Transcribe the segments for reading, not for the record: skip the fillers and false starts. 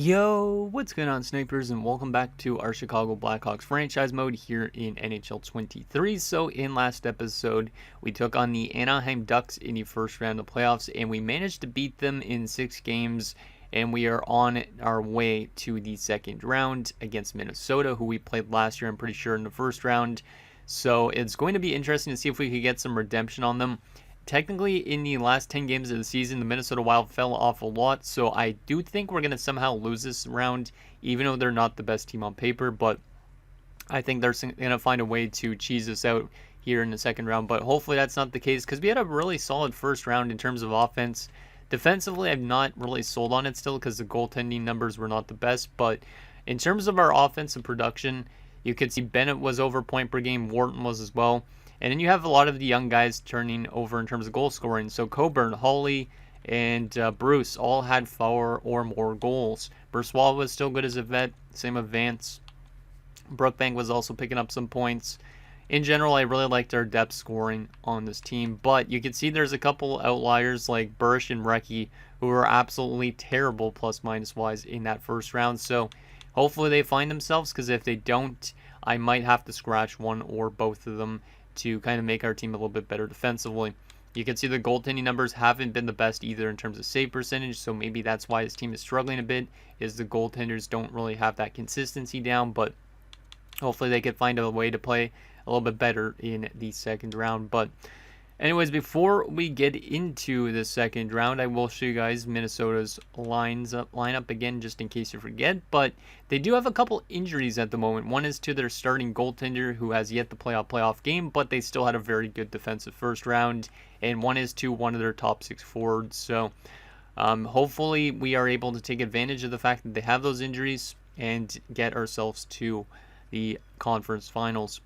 Yo, what's going on, snipers, and welcome back to our Chicago Blackhawks franchise mode here in NHL 23. So in last episode, we took on the Anaheim Ducks in the first round of the playoffs, and we managed to beat them in 6 games, and we are on our way to the second round against Minnesota, who we played last year, I'm pretty sure, in the first round. So it's going to be interesting to see if we could get some redemption on them. Technically, in the last 10 games of the season, the Minnesota Wild fell off a lot, so I do think we're going to somehow lose this round, even though they're not the best team on paper, but I think they're going to find a way to cheese us out here in the second round, but hopefully that's not the case, because we had a really solid first round in terms of offense. Defensively, I'm not really sold on it still, because the goaltending numbers were not the best, but in terms of our offensive production, you could see Bennett was over point per game, Wharton was as well. And then you have a lot of the young guys turning over in terms of goal scoring. So Coburn, Hawley, and Bruce all had 4 or more goals. Brossoit was still good as a vet. Same with Vance. Brookbank was also picking up some points. In general, I really liked our depth scoring on this team. But you can see there's a couple outliers like Bursch and Recchi who were absolutely terrible plus-minus wise in that first round. So hopefully they find themselves, because if they don't, I might have to scratch one or both of them to kind of make our team a little bit better defensively. You can see the goaltending numbers haven't been the best either in terms of save percentage, so maybe that's why this team is struggling a bit, is the goaltenders don't really have that consistency down, but hopefully they could find a way to play a little bit better in the second round. But anyways, before we get into the second round, I will show you guys Minnesota's lineup again, just in case you forget. But they do have a couple injuries at the moment. One is to their starting goaltender, who has yet to play a playoff game, but they still had a very good defensive first round. And one is to one of their top 6 forwards. So hopefully we are able to take advantage of the fact that they have those injuries and get ourselves to the conference finals.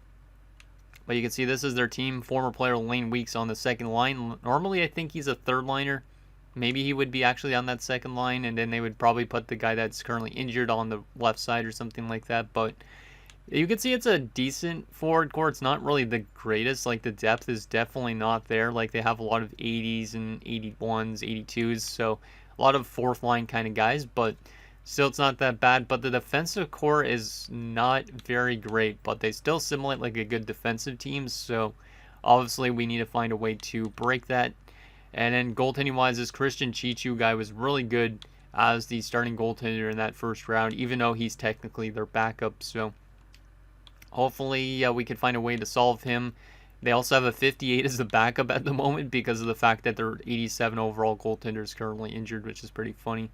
But you can see this is their team. Former player Lane Weeks on the second line. Normally, I think he's a third liner. Maybe he would be actually on that second line, and then they would probably put the guy that's currently injured on the left side or something like that. But you can see it's a decent forward core. It's not really the greatest. Like, the depth is definitely not there. Like, they have a lot of 80s and 81s, 82s. So a lot of fourth line kind of guys, but still, it's not that bad, but the defensive core is not very great, but they still simulate like a good defensive team, so obviously we need to find a way to break that. And then goaltending-wise, this Christian Chichu guy was really good as the starting goaltender in that first round, even though he's technically their backup, so hopefully we can find a way to solve him. They also have a 58 as the backup at the moment because of the fact that their 87 overall goaltender is currently injured, which is pretty funny.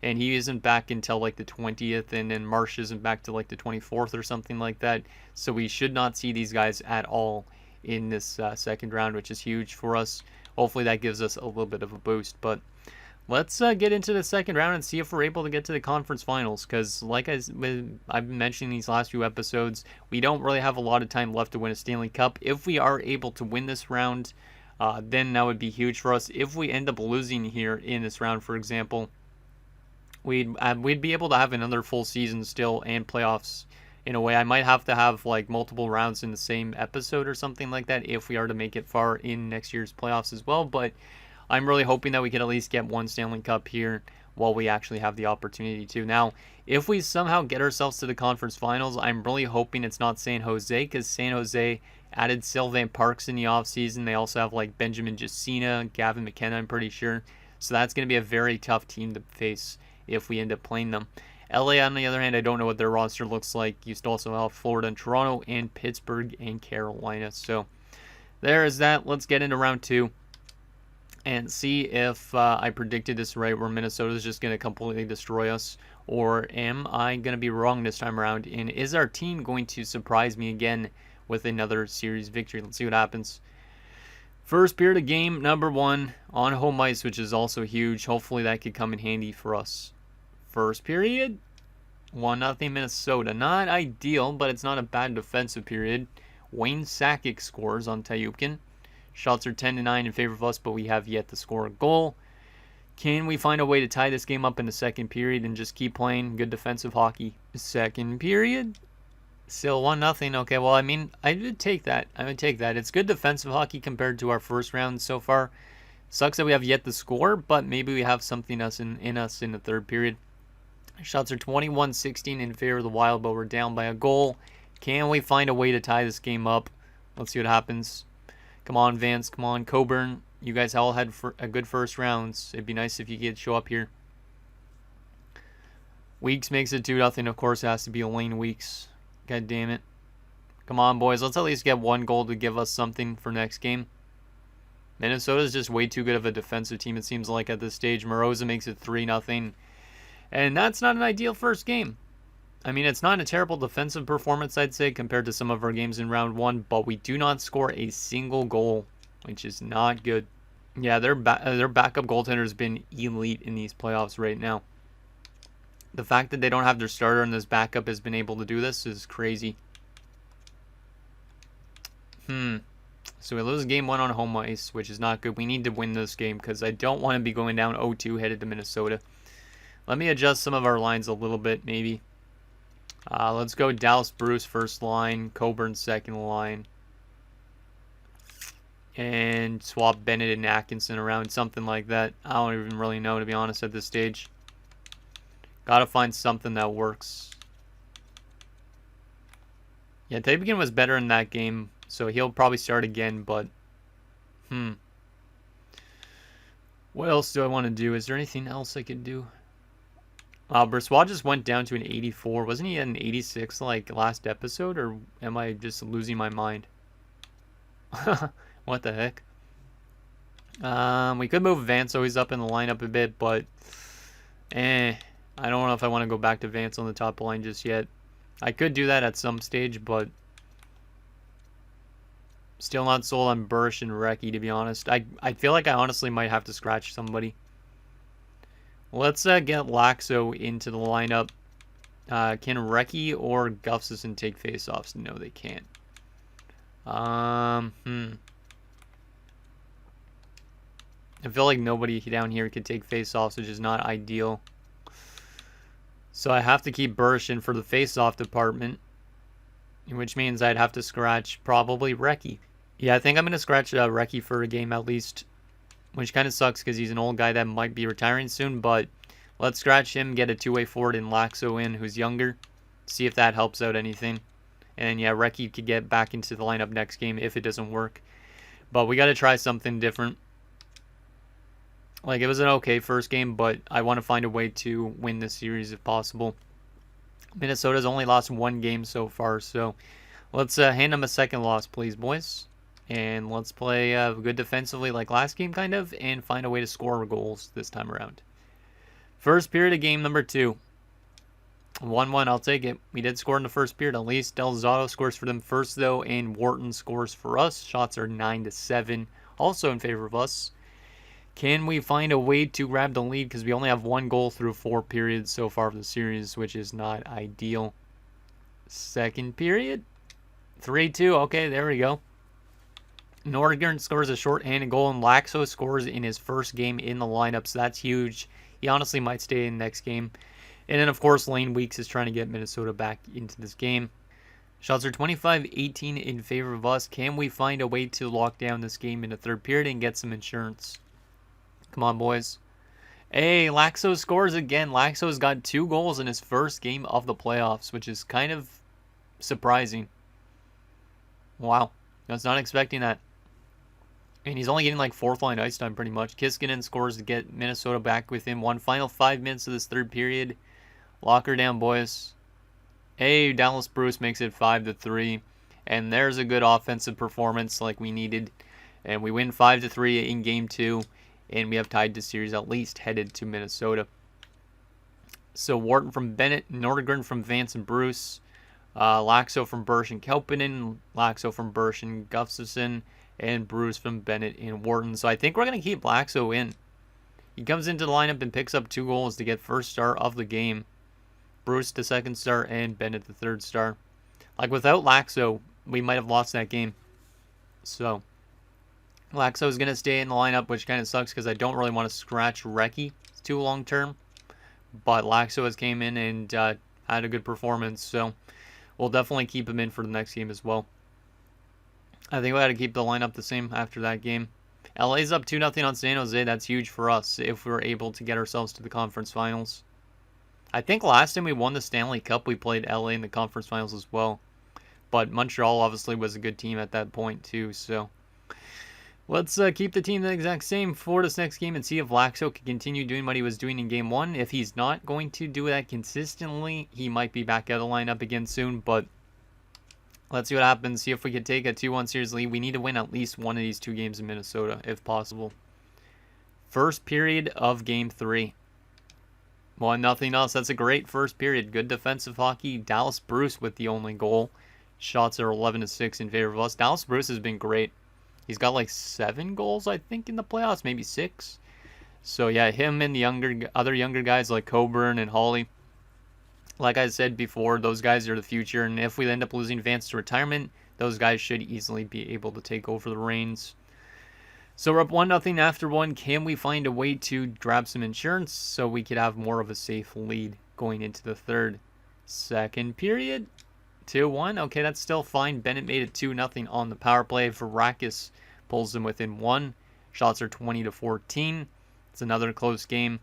And he isn't back until like the 20th, and then Marsh isn't back to like the 24th or something like that. So we should not see these guys at all in this second round, which is huge for us. Hopefully that gives us a little bit of a boost. But let's get into the second round and see if we're able to get to the conference finals. Because like I've been mentioning these last few episodes, we don't really have a lot of time left to win a Stanley Cup. If we are able to win this round, then that would be huge for us. If we end up losing here in this round, for example, we'd be able to have another full season still and playoffs in a way. I might have to have like multiple rounds in the same episode or something like that if we are to make it far in next year's playoffs as well. But I'm really hoping that we can at least get one Stanley Cup here while we actually have the opportunity to. Now, if we somehow get ourselves to the conference finals, I'm really hoping it's not San Jose, because San Jose added Sylvain Parks in the offseason. They also have like Benjamin Jacina, Gavin McKenna, I'm pretty sure. So that's going to be a very tough team to face if we end up playing them. LA, on the other hand, I don't know what their roster looks like. You still also have Florida and Toronto and Pittsburgh and Carolina. So there is that. Let's get into round 2 and see if I predicted this right, where Minnesota is just going to completely destroy us, or am I going to be wrong this time around, and is our team going to surprise me again with another series victory? Let's see what happens. First period of game number 1 on home ice, which is also huge. Hopefully that could come in handy for us. First period, 1-0 Minnesota. Not ideal, but it's not a bad defensive period. Wayne Sakic scores on Tayupkin. Shots are 10-9 in favor of us, but we have yet to score a goal. Can we find a way to tie this game up in the second period and just keep playing good defensive hockey? Second period, still 1-0. Okay, well, I mean, I would take that. It's good defensive hockey compared to our first round so far. Sucks that we have yet to score, but maybe we have something in us in the third period. Shots are 21-16 in favor of the Wild, but we're down by a goal. Can we find a way to tie this game up? Let's see what happens. Come on, Vance. Come on, Coburn. You guys all had a good first rounds. It'd be nice if you could show up here. Weeks makes it 2-0. Of course, it has to be Elaine Weeks. God damn it. Come on, boys. Let's at least get one goal to give us something for next game. Minnesota's just way too good of a defensive team, it seems like, at this stage. Moroza makes it 3-0. And that's not an ideal first game. I mean, it's not a terrible defensive performance, I'd say, compared to some of our games in round one, but we do not score a single goal, which is not good. Yeah, their backup goaltender has been elite in these playoffs right now. The fact that they don't have their starter and this backup has been able to do this is crazy. So we lose game 1 on home ice, which is not good. We need to win this game because I don't want to be going down 0-2 headed to Minnesota. Let me adjust some of our lines a little bit, maybe. Let's go Dallas Bruce first line, Coburn second line. And swap Bennett and Atkinson around, something like that. I don't even really know, to be honest, at this stage. Gotta find something that works. Yeah, Tabigan was better in that game, so he'll probably start again, but... What else do I want to do? Is there anything else I could do? Brossoit just went down to an 84. Wasn't he at an 86 like last episode, or am I just losing my mind? What the heck? We could move Vance so he's up in the lineup a bit, but I don't know if I want to go back to Vance on the top line just yet. I could do that at some stage, but still not sold on Bursch and Recchi, to be honest. I feel like I honestly might have to scratch somebody. Let's get Laxo into the lineup. Can Recchi or Gustafsson take faceoffs? No, they can't. I feel like nobody down here could take faceoffs, which is not ideal. So I have to keep Bursch in for the faceoff department, which means I'd have to scratch probably Recchi. Yeah, I think I'm going to scratch Recchi for a game at least, which kind of sucks because he's an old guy that might be retiring soon, but let's scratch him, get a two-way forward in Laxo in, who's younger, see if that helps out anything. And yeah, Recchi could get back into the lineup next game if it doesn't work. But we got to try something different. Like, it was an okay first game, but I want to find a way to win this series if possible. Minnesota's only lost one game so far, so let's hand them a second loss, please, boys. And let's play good defensively like last game, kind of, and find a way to score goals this time around. First period of game number 2. 1-1, I'll take it. We did score in the first period. At least Del Zotto scores for them first, though, and Wharton scores for us. Shots are 9-7, also in favor of us. Can we find a way to grab the lead? Because we only have one goal through 4 periods so far of the series, which is not ideal. Second period. 3-2. Okay, there we go. Nordgren scores a short-handed goal, and Laxo scores in his first game in the lineup, so that's huge. He honestly might stay in next game. And then, of course, Lane Weeks is trying to get Minnesota back into this game. Shots are 25-18 in favor of us. Can we find a way to lock down this game in the third period and get some insurance? Come on, boys. Hey, Laxo scores again. Laxo's got 2 goals in his first game of the playoffs, which is kind of surprising. Wow. I was not expecting that. And he's only getting like 4th line ice time pretty much. Kiskinen scores to get Minnesota back within one final 5 minutes of this third period. Lock her down, boys. Hey, Dallas Bruce makes it 5-3. And there's a good offensive performance like we needed. And we win 5-3 in game 2. And we have tied the series at least headed to Minnesota. So Wharton from Bennett, Nordgren from Vance and Bruce. Laxo from Bursch and Kelpinen. Laxo from Bursch and Gustafsson. And Bruce from Bennett and Wharton. So I think we're going to keep Laxo in. He comes into the lineup and picks up 2 goals to get first star of the game. Bruce the second star and Bennett the third star. Like, without Laxo, we might have lost that game. So Laxo is going to stay in the lineup, which kind of sucks because I don't really want to scratch Recchi. It's too long term. But Laxo has came in and had a good performance. So we'll definitely keep him in for the next game as well. I think we had to keep the lineup the same after that game. LA's up 2-0 on San Jose. That's huge for us if we're able to get ourselves to the conference finals. I think last time we won the Stanley Cup, we played LA in the conference finals as well. But Montreal obviously was a good team at that point too, so let's keep the team the exact same for this next game and see if Laxo can continue doing what he was doing in Game 1. If he's not going to do that consistently, he might be back out of the lineup again soon, but let's see what happens. See if we can take a 2-1 series lead. We need to win at least one of these 2 games in Minnesota, if possible. First period of Game 3. 1-0 else. That's a great first period. Good defensive hockey. Dallas Bruce with the only goal. Shots are 11-6 in favor of us. Dallas Bruce has been great. He's got like 7 goals, I think, in the playoffs. Maybe 6. So, yeah, him and the other younger guys like Coburn and Hawley. Like I said before, those guys are the future. And if we end up losing Vance to retirement, those guys should easily be able to take over the reins. So we're up 1-0 after 1. Can we find a way to grab some insurance so we could have more of a safe lead going into the third? Second period, 2-1. Okay, that's still fine. Bennett made it 2-0 on the power play. Varakis pulls them within 1. Shots are 20-14. It's another close game.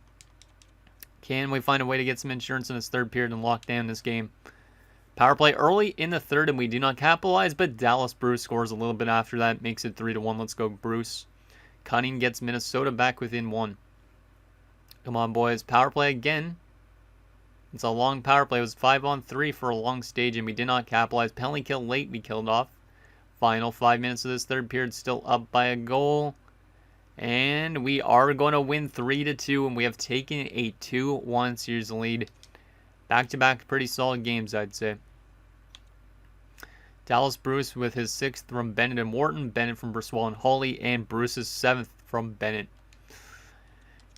Can we find a way to get some insurance in this third period and lock down this game? Power play early in the third, and we do not capitalize, but Dallas Bruce scores a little bit after that. Makes it 3-1. Let's go, Bruce. Cunning gets Minnesota back within 1. Come on, boys. Power play again. It's a long power play. It was 5-on-3 for a long stage, and we did not capitalize. Penalty kill late, we killed off. Final 5 minutes of this third period, still up by a goal. And we are going to win 3-2, and we have taken a 2-1 series lead. Back-to-back pretty solid games, I'd say. Dallas Bruce with his 6th from Bennett and Wharton. Bennett from Brossoit and Hawley. And Bruce's 7th from Bennett.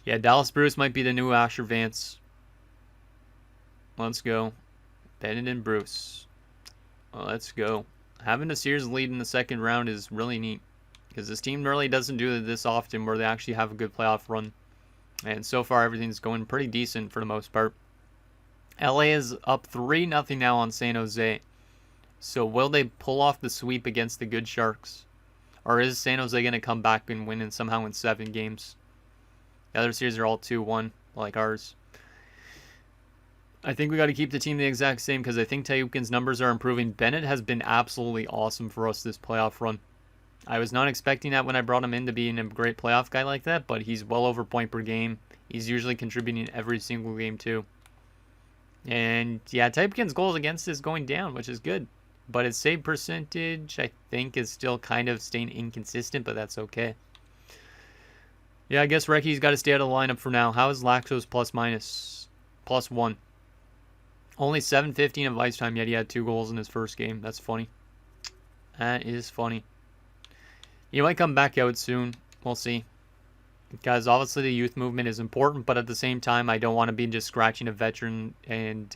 Yeah, Dallas Bruce might be the new Asher Vance. Let's go. Bennett and Bruce. Well, let's go. Having a series lead in the second round is really neat. Because this team really doesn't do this often where they actually have a good playoff run. And so far, everything's going pretty decent for the most part. LA is up 3-0 now on San Jose. So will they pull off the sweep against the good Sharks? Or is San Jose going to come back and win in somehow in 7 games? The other series are all 2-1, like ours. I think we got to keep the team the exact same because I think Tyukin's numbers are improving. Bennett has been absolutely awesome for us this playoff run. I was not expecting that when I brought him in to be a great playoff guy like that, but he's well over point per game. He's usually contributing every single game too. And yeah, Tyukin's goals against is going down, which is good. But his save percentage, I think, is still kind of staying inconsistent, but that's okay. Yeah, I guess Recky's got to stay out of the lineup for now. How is Laxo's plus-minus? +1. Only 7:15 of ice time, yet he had 2 goals in his first game. That's funny. That is funny. He might come back out soon. We'll see. Guys, obviously the youth movement is important, but at the same time, I don't want to be just scratching a veteran and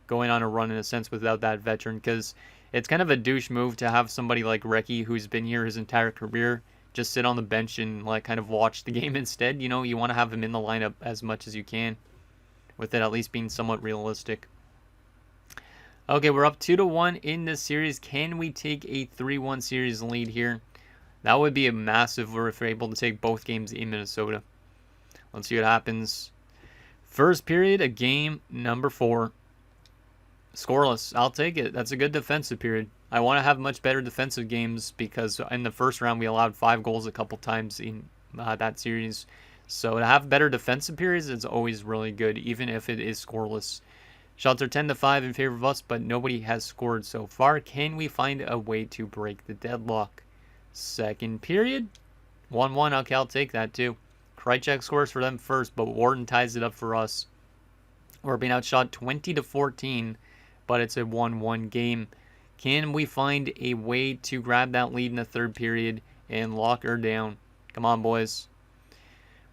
going on a run in a sense without that veteran, because it's kind of a douche move to have somebody like Recchi, who's been here his entire career, just sit on the bench and like kind of watch the game instead. You know, you want to have him in the lineup as much as you can, with it at least being somewhat realistic. Okay, we're up 2-1 in this series. Can we take a 3-1 series lead here? That would be a massive if we're able to take both games in Minnesota. Let's see what happens. First period of game number 4. Scoreless. I'll take it. That's a good defensive period. I want to have much better defensive games because in the first round we allowed 5 goals a couple times in that series. So to have better defensive periods is always really good, even if it is scoreless. Shots are 10-5 in favor of us, but nobody has scored so far. Can we find a way to break the deadlock? Second period, 1-1. Okay, I'll take that too. Krejcik scores for them first, but Wharton ties it up for us. We're being outshot 20-14, but it's a 1-1 game. Can we find a way to grab that lead in the third period and lock her down? Come on, boys.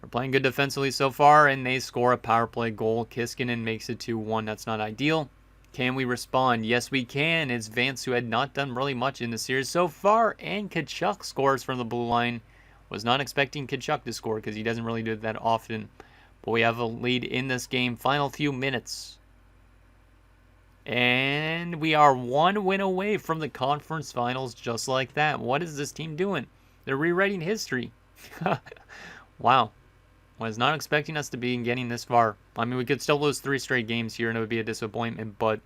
We're playing good defensively so far, and they score a power play goal. Kiskinen makes it 2-1. That's not ideal. Can we respond? Yes, we can. It's Vance, who had not done really much in the series so far, and Tkachuk scores from the blue line. Was not expecting Tkachuk to score because he doesn't really do that often. But we have a lead in this game. Final few minutes. And we are 1 win away from the conference finals just like that. What is this team doing? They're rewriting history. Wow. Was not expecting us to be getting this far. I mean, we could still lose 3 straight games here and it would be a disappointment, but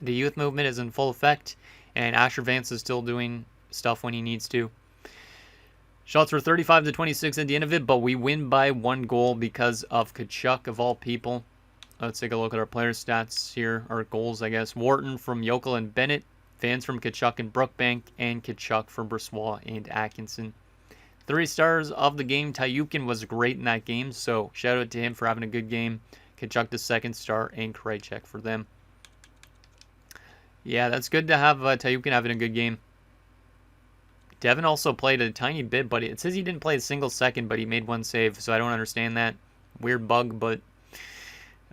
the youth movement is in full effect, and Asher Vance is still doing stuff when he needs to. Shots were 35-26 at the end of it, but we win by 1 goal because of Tkachuk, of all people. Let's take a look at our player stats here, our goals, I guess. Wharton from Yokel and Bennett, Vance from Tkachuk and Brookbank, and Tkachuk from Brossoit and Atkinson. 3 stars of the game. Tayukin was great in that game, so shout out to him for having a good game. Tkachuk the 2nd star, and Krejcik for them. Yeah, that's good to have Tayukin having a good game. Devin also played a tiny bit, but it says he didn't play a single second, but he made 1 save, so I don't understand that. Weird bug, but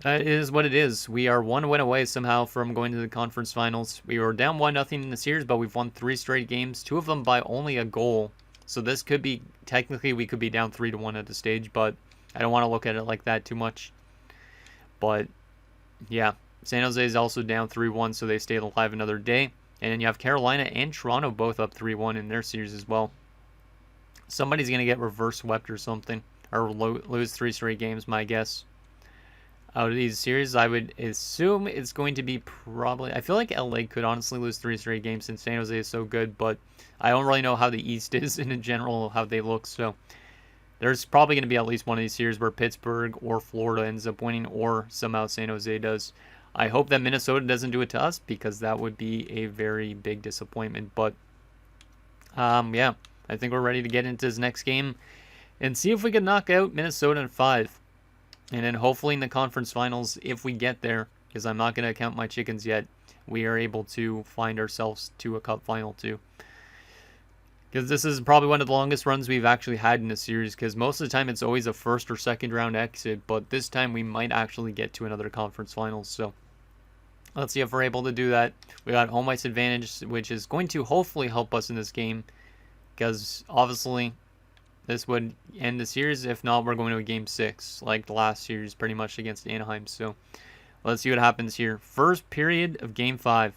it is what it is. We are 1 win away somehow from going to the conference finals. We were down 1-0 in the series, but we've won 3 straight games, 2 of them by only a goal. So this could be, technically we could be down 3-1 at the stage, but I don't want to look at it like that too much. But yeah, San Jose is also down 3-1, so they stayed alive another day. And then you have Carolina and Toronto both up 3-1 in their series as well. Somebody's going to get reverse swept or something, or lose 3 straight games, my guess. Out of these series, I would assume it's going to be probably... I feel like LA could honestly lose 3 straight games since San Jose is so good, but I don't really know how the East is in general, how they look, so there's probably going to be at least one of these series where Pittsburgh or Florida ends up winning, or somehow San Jose does. I hope that Minnesota doesn't do it to us, because that would be a very big disappointment, but yeah, I think we're ready to get into this next game and see if we can knock out Minnesota in 5. And then hopefully in the conference finals, if we get there, because I'm not going to count my chickens yet, we are able to find ourselves to a cup final too. Because this is probably one of the longest runs we've actually had in a series, because most of the time it's always a 1st or 2nd round exit, but this time we might actually get to another conference finals. So let's see if we're able to do that. We got home ice advantage, which is going to hopefully help us in this game, because obviously this would end the series. If not, we're going to a game 6, like the last series pretty much against Anaheim. So let's see what happens here. First period of game 5.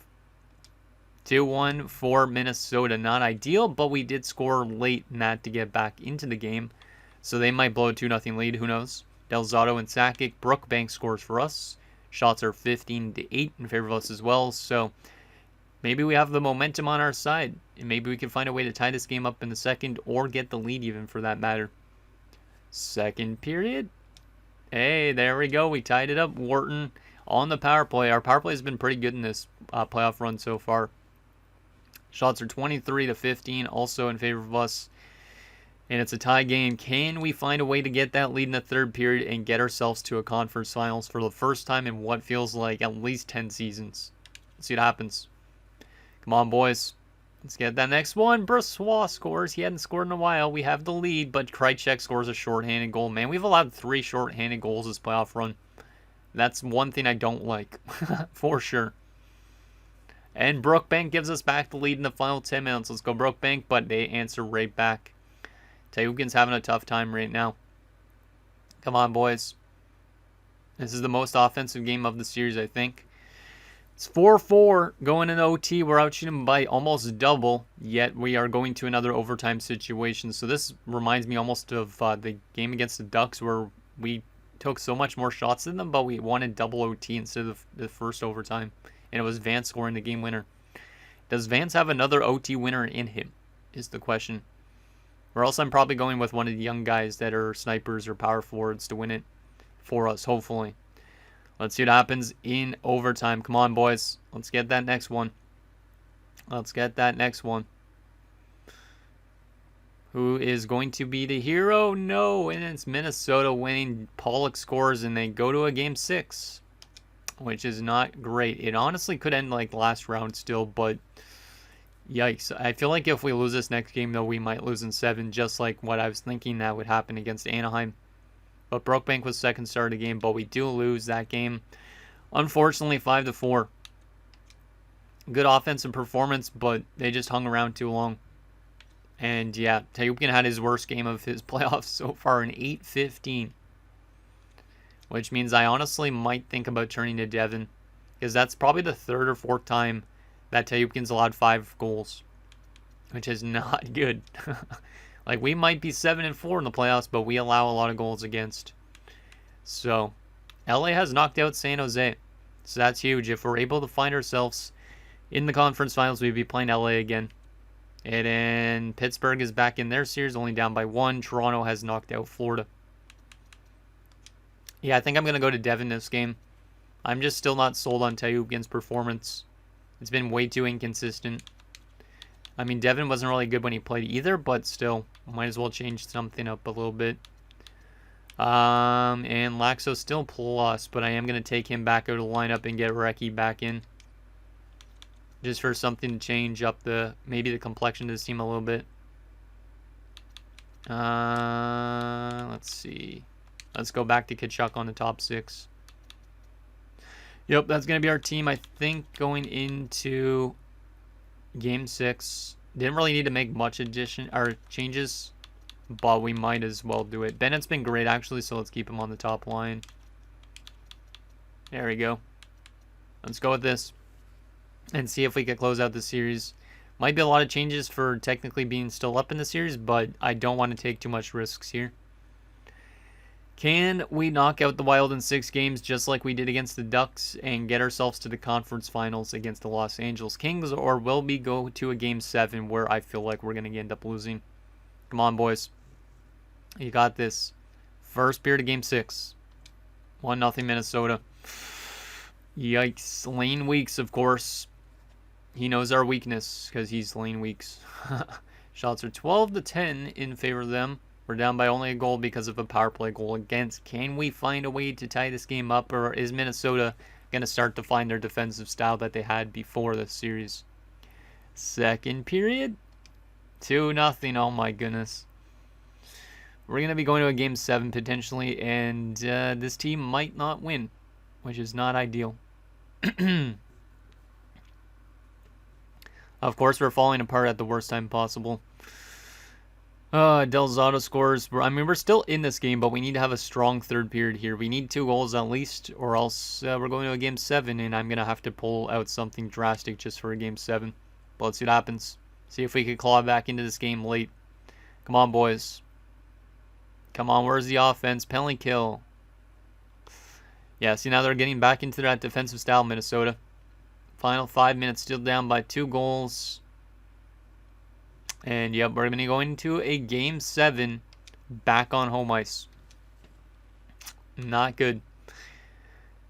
2-1 for Minnesota. Not ideal, but we did score late in that to get back into the game. So they might blow a 2-0 lead. Who knows? Delzato and Sakic. Brookbank scores for us. Shots are 15-8 in favor of us as well. So maybe we have the momentum on our side, and maybe we can find a way to tie this game up in the 2nd, or get the lead even for that matter. 2nd period. Hey, there we go. We tied it up. Wharton on the power play. Our power play has been pretty good in this playoff run so far. Shots are 23-15, also in favor of us. And it's a tie game. Can we find a way to get that lead in the 3rd period and get ourselves to a conference finals for the first time in what feels like at least 10 seasons? Let's see what happens. Come on, boys. Let's get that next one. Brossoit scores. He hadn't scored in a while. We have the lead, but Krejcik scores a shorthanded goal. Man, we've allowed 3 shorthanded goals this playoff run. That's one thing I don't like, for sure. And Brookbank gives us back the lead in the final 10 minutes. Let's go, Brookbank, but they answer right back. Tayukin's having a tough time right now. Come on, boys. This is the most offensive game of the series, I think. It's 4-4 going in OT. We're outshooting by almost double, yet we are going to another overtime situation. So this reminds me almost of the game against the Ducks, where we took so much more shots than them, but we wanted double OT instead of the first overtime. And it was Vance scoring the game winner. Does Vance have another OT winner in him, is the question. Or else I'm probably going with one of the young guys that are snipers or power forwards to win it for us, hopefully. Let's see what happens in overtime. Come on, boys. Let's get that next one. Let's get that next one. Who is going to be the hero? No, and it's Minnesota winning. Pollock scores, and they go to a game 6, which is not great. It honestly could end like last round still, but yikes. I feel like if we lose this next game, though, we might lose in 7, just like what I was thinking that would happen against Anaheim. But Brookbank was 2nd star of the game, but we do lose that game. Unfortunately, 5-4. Good offensive performance, but they just hung around too long. And yeah, Tayukin had his worst game of his playoffs so far in 8-15. Which means I honestly might think about turning to Devin, because that's probably the 3rd or 4th time that Tayukin's allowed 5 goals, which is not good. Like, we might be 7-4 in the playoffs, but we allow a lot of goals against. So, LA has knocked out San Jose. So that's huge. If we're able to find ourselves in the conference finals, we'd be playing LA again. And then Pittsburgh is back in their series, only down by 1. Toronto has knocked out Florida. Yeah, I think I'm going to go to Devin this game. I'm just still not sold on Tayupkin's performance. It's been way too inconsistent. I mean, Devin wasn't really good when he played either, but still, might as well change something up a little bit. And Laxo still plus, but I am going to take him back out of the lineup and get Recchi back in. Just for something to change up maybe the complexion of this team a little bit. Let's see. Let's go back to Kachuk on the top 6. Yep, that's going to be our team, I think, going into Game 6. Didn't really need to make much changes, but we might as well do it. Bennett's been great, actually, so let's keep him on the top line. There we go. Let's go with this and see if we can close out the series. Might be a lot of changes for technically being still up in the series, but I don't want to take too much risks here. Can we knock out the Wild in 6 games just like we did against the Ducks and get ourselves to the conference finals against the Los Angeles Kings, or will we go to a Game 7 where I feel like we're going to end up losing? Come on, boys. You got this. First period of Game 6. 1-0 Minnesota. Yikes. Lane Weeks, of course. He knows our weakness because he's Lane Weeks. Shots are 12-10 in favor of them. We're down by only a goal because of a power play goal against. Can we find a way to tie this game up, or is Minnesota going to start to find their defensive style that they had before the series? Second period. 2-0. Oh my goodness. We're going to be going to a Game 7 potentially, and this team might not win, which is not ideal. Of course, we're falling apart at the worst time possible. Del Zotto scores. I mean, we're still in this game, but we need to have a strong third period here. We need 2 goals at least, or else we're going to a Game 7, and I'm going to have to pull out something drastic just for a Game 7. But let's see what happens. See if we can claw back into this game late. Come on, boys. Come on, where's the offense? Penalty kill. Yeah, see, now they're getting back into that defensive style, Minnesota. Final 5 minutes, still down by 2 goals. And yep, we're going to go into a Game 7 back on home ice. Not good.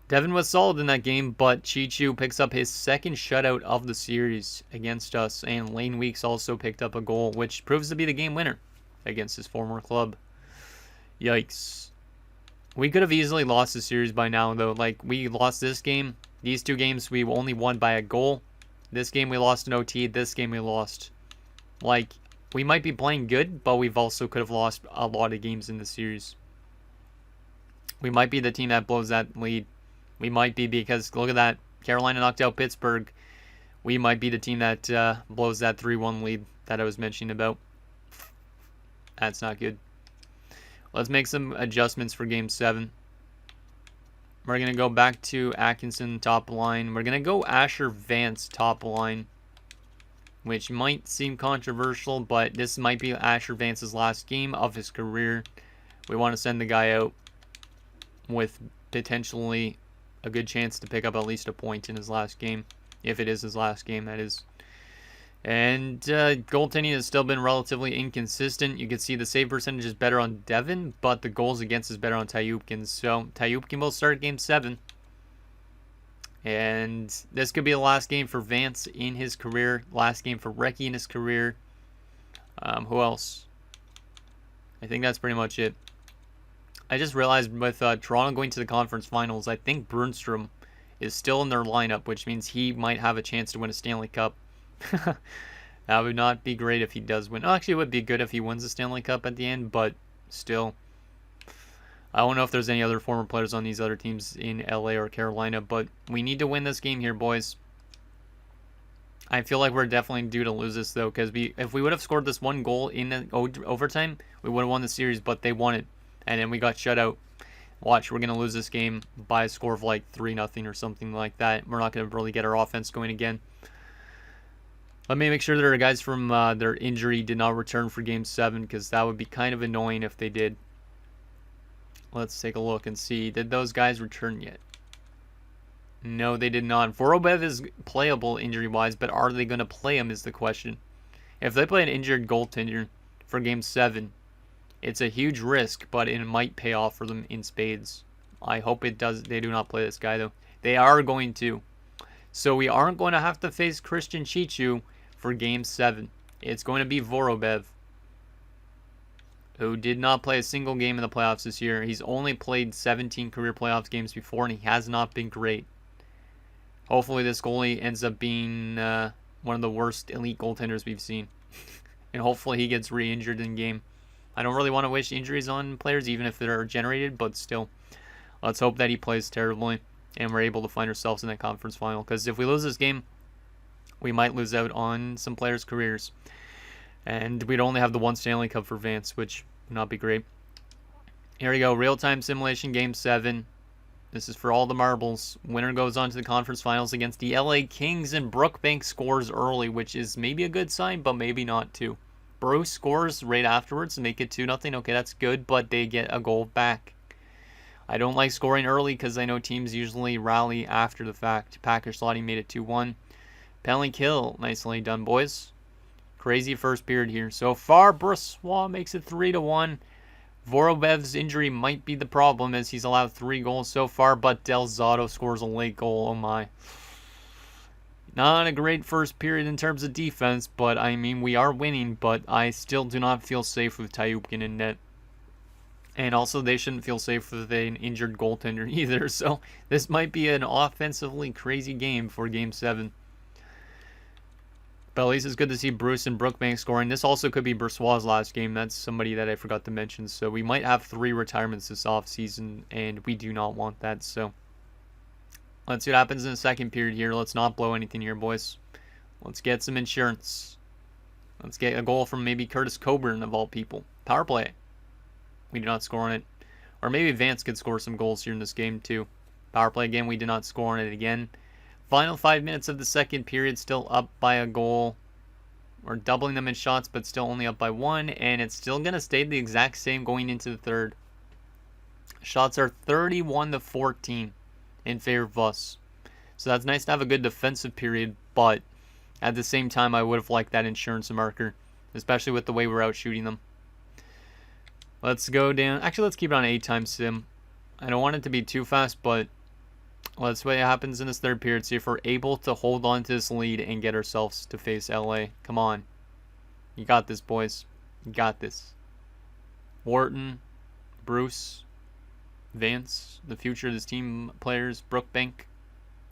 Devin was solid in that game, but Chichu picks up his second shutout of the series against us. And Lane Weeks also picked up a goal, which proves to be the game winner against his former club. Yikes. We could have easily lost the series by now, though. Like, we lost this game. These 2 games, we only won by a goal. This game, we lost in OT. This game, we lost. Like, we might be playing good, but we've also could have lost a lot of games in the series. We might be the team that blows that lead. We might be, because look at that. Carolina knocked out Pittsburgh. We might be the team that blows that 3-1 lead that I was mentioning about. That's not good. Let's make some adjustments for Game 7. We're going to go back to Atkinson top line. We're going to go Asher Vance top line, which might seem controversial, but this might be Asher Vance's last game of his career. We want to send the guy out with potentially a good chance to pick up at least a point in his last game, if it is his last game, that is. And goaltending has still been relatively inconsistent. You can see the save percentage is better on Devin, but the goals against is better on Tayupkin. So Tayupkin will start Game 7. And this could be the last game for Vance in his career. Last game for Recchi in his career. Who else? I think that's pretty much it. I just realized with Toronto going to the conference finals, I think Brunstrom is still in their lineup, which means he might have a chance to win a Stanley Cup. That would not be great if he does win. Actually, it would be good if he wins the Stanley Cup at the end, but still. I don't know if there's any other former players on these other teams in LA or Carolina, but we need to win this game here, boys. I feel like we're definitely due to lose this, though, because if we would have scored this 1 goal in the overtime, we would have won the series, but they won it, and then we got shut out. Watch, we're going to lose this game by a score of like 3-0 or something like that. We're not going to really get our offense going again. Let me make sure that our guys from their injury did not return for Game 7, because that would be kind of annoying if they did. Let's take a look and see. Did those guys return yet? No, they did not. Vorobyev is playable injury-wise, but are they going to play him is the question. If they play an injured goaltender for Game 7, it's a huge risk, but it might pay off for them in spades. I hope it does. They do not play this guy, though. They are going to. So we aren't going to have to face Christian Chichu for Game 7. It's going to be Vorobyev, who did not play a single game in the playoffs this year. He's only played 17 career playoffs games before, and he has not been great. Hopefully this goalie ends up being one of the worst elite goaltenders we've seen. And hopefully he gets re-injured in game. I don't really want to wish injuries on players, even if they're generated, but still. Let's hope that he plays terribly and we're able to find ourselves in that conference final. Because if we lose this game, we might lose out on some players' careers. And we'd only have the one Stanley Cup for Vance, which would not be great. Here we go. Real-time simulation, Game 7. This is for all the marbles. Winner goes on to the conference finals against the LA Kings, and Brookbank scores early, which is maybe a good sign, but maybe not too. Bruce scores right afterwards to make it 2-0. Okay, that's good, but they get a goal back. I don't like scoring early because I know teams usually rally after the fact. Packer Slotty made it 2-1. Penalty kill. Nicely done, boys. Crazy first period here. So far, Brossoit makes it 3-1. Vorobyev's injury might be the problem as he's allowed 3 goals so far, but Del Zotto scores a late goal. Oh my. Not a great first period in terms of defense, but I mean, we are winning, but I still do not feel safe with Tyupkin in net. And also, they shouldn't feel safe with an injured goaltender either, so this might be an offensively crazy game for Game 7. But at least it's good to see Bruce and Brookbank scoring. This also could be Brossoit's last game. That's somebody that I forgot to mention. So we might have 3 retirements this offseason, and we do not want that. So let's see what happens in the second period here. Let's not blow anything here, boys. Let's get some insurance. Let's get a goal from maybe Curtis Coburn, of all people. Power play. We do not score on it. Or maybe Vance could score some goals here in this game, too. Power play again. We did not score on it again. Final 5 minutes of the second period, still up by a goal. We're doubling them in shots, but still only up by 1. And it's still going to stay the exact same going into the third. Shots are 31-14 in favor of us. So that's nice to have a good defensive period, but at the same time, I would have liked that insurance marker, especially with the way we're out shooting them. Let's go down. Actually, let's keep it on 8-time sim. I don't want it to be too fast, but let's see what happens in this third period. See if we're able to hold on to this lead and get ourselves to face LA. Come on. You got this, boys. You got this. Wharton, Bruce, Vance, the future of this team players, Brookbank.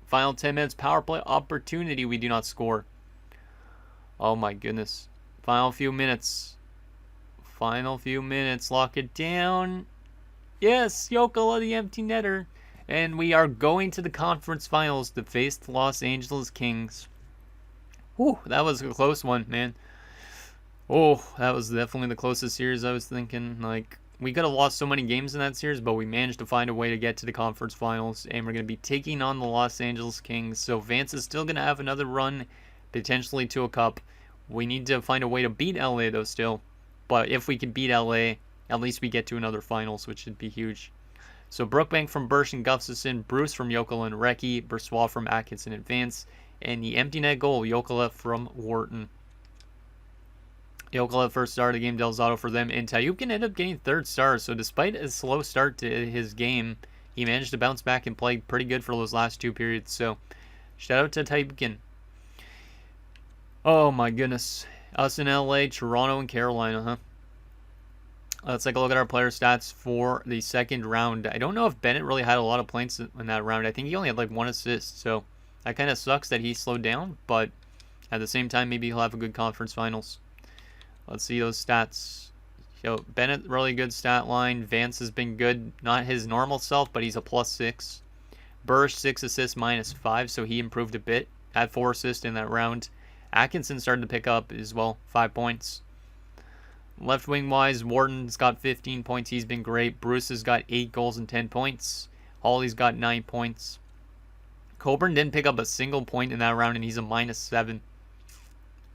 Final 10 minutes, power play opportunity. We do not score. Oh my goodness. Final few minutes. Final few minutes. Lock it down. Yes, Jokela, the empty netter. And we are going to the conference finals to face the Los Angeles Kings. Whew, that was a close one, man. Oh, that was definitely the closest series I was thinking. Like, we could have lost so many games in that series, but we managed to find a way to get to the conference finals. And we're going to be taking on the Los Angeles Kings. So Vance is still going to have another run, potentially to a cup. We need to find a way to beat LA, though, still. But if we can beat LA, at least we get to another finals, which would be huge. So Brookbank from Bursch and Gustafson, Bruce from Jokela and Recchi, Brossoit from Atkinson and Vance, and the empty net goal, Jokela from Wharton. Jokela first star of the game, Del Zotto for them, and Tyupkin ended up getting third star. So despite a slow start to his game, he managed to bounce back and play pretty good for those last 2 periods. So shout out to Tyupkin. Oh my goodness. Us in LA, Toronto, and Carolina, huh? Let's take a look at our player stats for the second round. I don't know if Bennett really had a lot of points in that round. I think he only had like 1 assist, so that kind of sucks that he slowed down, but at the same time, maybe he'll have a good conference finals. Let's see those stats. So Bennett, really good stat line. Vance has been good. Not his normal self, but he's a +6. Bursch, 6 assists, -5, so he improved a bit. Had 4 assists in that round. Atkinson started to pick up as well, 5 points. Left wing wise, Wharton's got 15 points. He's been great. Bruce has got 8 goals and 10 points. Hawley's got 9 points. Coburn didn't pick up a single point in that round, and he's a -7.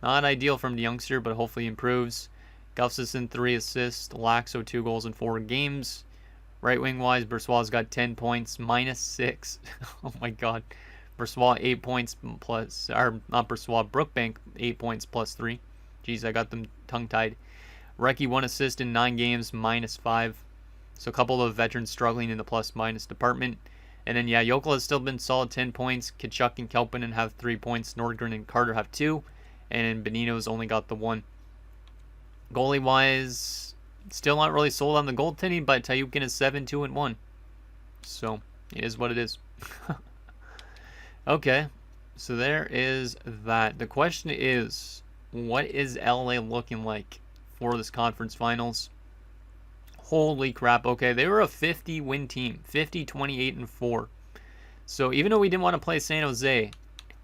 Not ideal from the youngster, but hopefully improves. Gustafsson 3 assists. Laxo 2 goals in 4 games. Right wing wise, Brossoit's got 10 points, -6. Oh my god. Brossoit 8 points plus, or not Brossoit, Brookbank 8 points +3. Jeez, I got them tongue tied. Recchi 1 assist in 9 games, -5. So a couple of veterans struggling in the plus-minus department. And then, yeah, Jokela has still been solid, 10 points. Kachuk and Kelpinen have 3 points. Nordgren and Carter have 2. And Benino's only got the 1. Goalie-wise, still not really sold on the goaltending, but Tayukin is 7-2-1. So, it is what it is. Okay, so there is that. The question is, what is LA looking like for this conference finals? Holy crap. Okay, they were a 50-win team. 50, 28-4. So even though we didn't want to play San Jose,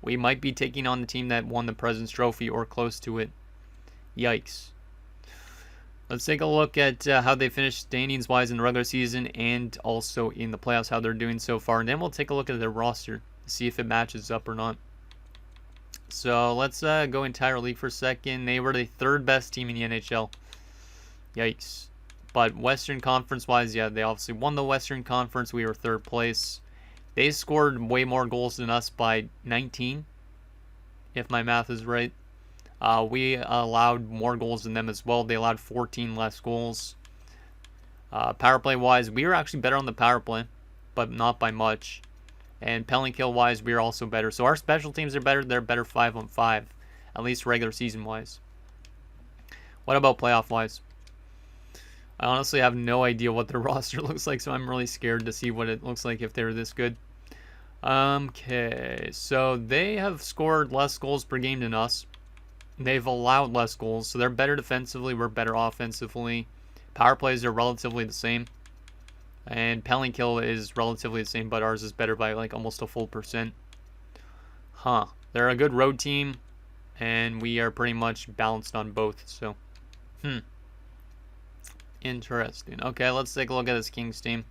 we might be taking on the team that won the President's Trophy or close to it. Yikes. Let's take a look at how they finished standings-wise in the regular season and also in the playoffs, how they're doing so far. And then we'll take a look at their roster to see if it matches up or not. So let's go entire league for a second. They were the 3rd best team in the NHL. Yikes. But Western Conference-wise, yeah, they obviously won the Western Conference. We were 3rd place. They scored way more goals than us by 19, if my math is right. We allowed more goals than them as well. They allowed 14 less goals. Power play-wise, we were actually better on the power play, but not by much. And penalty kill-wise, we were also better. So our special teams are better. They're better 5-on-5, at least regular season-wise. What about playoff-wise? I honestly have no idea what their roster looks like, so I'm really scared to see what it looks like if they're this good. Okay, so they have scored less goals per game than us. They've allowed less goals, so they're better defensively. We're better offensively. Power plays are relatively the same. And penalty kill is relatively the same, but ours is better by like almost a full %. Huh. They're a good road team, and we are pretty much balanced on both, so. Interesting. Okay, let's take a look at this Kings team.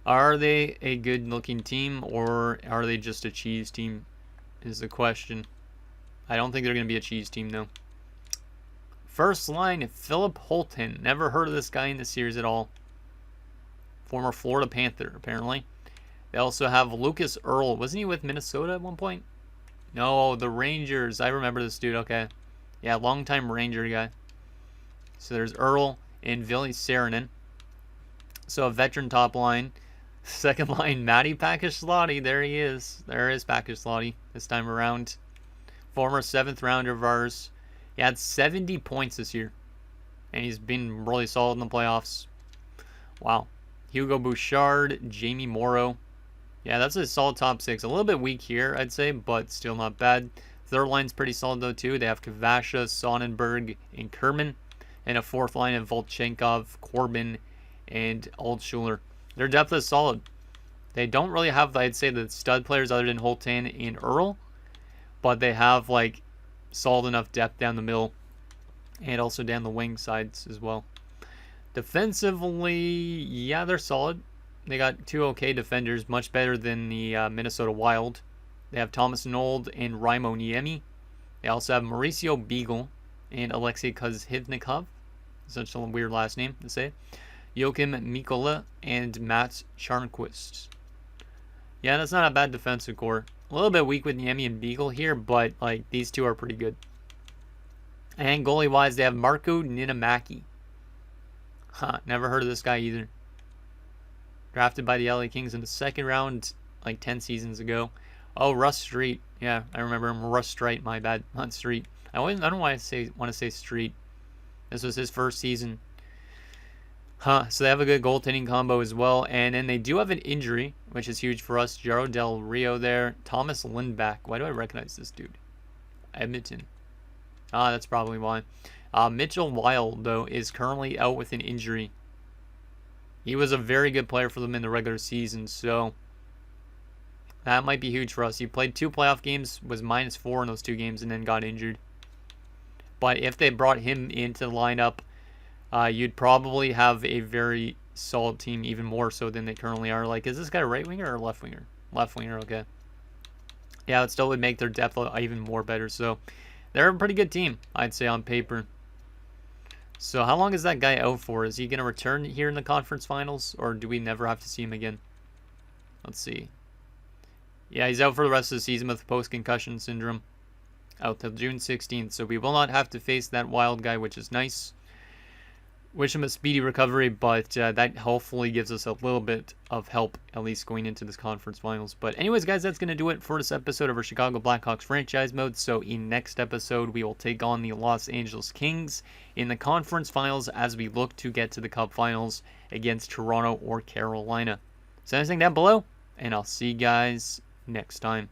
Are they a good-looking team, or are they just a cheese team, is the question. I don't think they're going to be a cheese team, though. First line, Philip Holton. Never heard of this guy in the series at all. Former Florida Panther, apparently. They also have Lucas Earl. Wasn't he with Minnesota at one point? No, the Rangers. I remember this dude. Okay. Yeah, longtime Ranger guy. So there's Earl and Ville Saarinen. So a veteran top line. Second line, Matty Pakishlati. There he is. There is Pakishlati this time around. Former 7th rounder of ours. He had 70 points this year. And he's been really solid in the playoffs. Wow. Hugo Bouchard, Jamie Morrow. Yeah, that's a solid top 6. A little bit weak here, I'd say, but still not bad. Third line's pretty solid, though, too. They have Kvasha, Sonnenberg, and Kerman. And a fourth line of Volchenkov, Corbin, and Altschuler. Their depth is solid. They don't really have, I'd say, the stud players other than Holton and Earl. But they have, like, solid enough depth down the middle. And also down the wing sides as well. Defensively, yeah, they're solid. They got 2 okay defenders, much better than the Minnesota Wild. They have Thomas Nold and Raimo Niemi. They also have Mauricio Beagle and Alexei Kozhivnikov. Such a weird last name to say. Joachim Mikola and Matt Charnquist. Yeah, that's not a bad defensive core. A little bit weak with Niemi and Beagle here, but like these two are pretty good. And goalie-wise, they have Marko Niinimäki. Huh, never heard of this guy either. Drafted by the LA Kings in the 2nd round like 10 seasons ago. Oh, Russ Street. Yeah, I remember him. Russ Street, my bad. Not Street. I don't know why I want to say Street. This was his first season. Huh, so they have a good goaltending combo as well. And then they do have an injury, which is huge for us. Jaro Del Rio there. Thomas Lindback. Why do I recognize this dude? Edmonton. Ah, that's probably why. Mitchell Wild, though, is currently out with an injury. He was a very good player for them in the regular season, so that might be huge for us. He played 2 playoff games, was -4 in those 2 games, and then got injured. But if they brought him into the lineup, you'd probably have a very solid team, even more so than they currently are. Like, is this guy a right winger or left winger? Left winger, okay. Yeah, it still would make their depth even more better. So they're a pretty good team, I'd say, on paper. So how long is that guy out for? Is he going to return here in the conference finals, or do we never have to see him again? Let's see. Yeah, he's out for the rest of the season with post-concussion syndrome. Out till June 16th, so we will not have to face that Wild guy, which is nice. Wish him a speedy recovery, but that hopefully gives us a little bit of help, at least going into this conference finals. But anyways, guys, that's going to do it for this episode of our Chicago Blackhawks franchise mode. So in next episode, we will take on the Los Angeles Kings in the conference finals as we look to get to the Cup finals against Toronto or Carolina. Send anything down below, and I'll see you guys next time.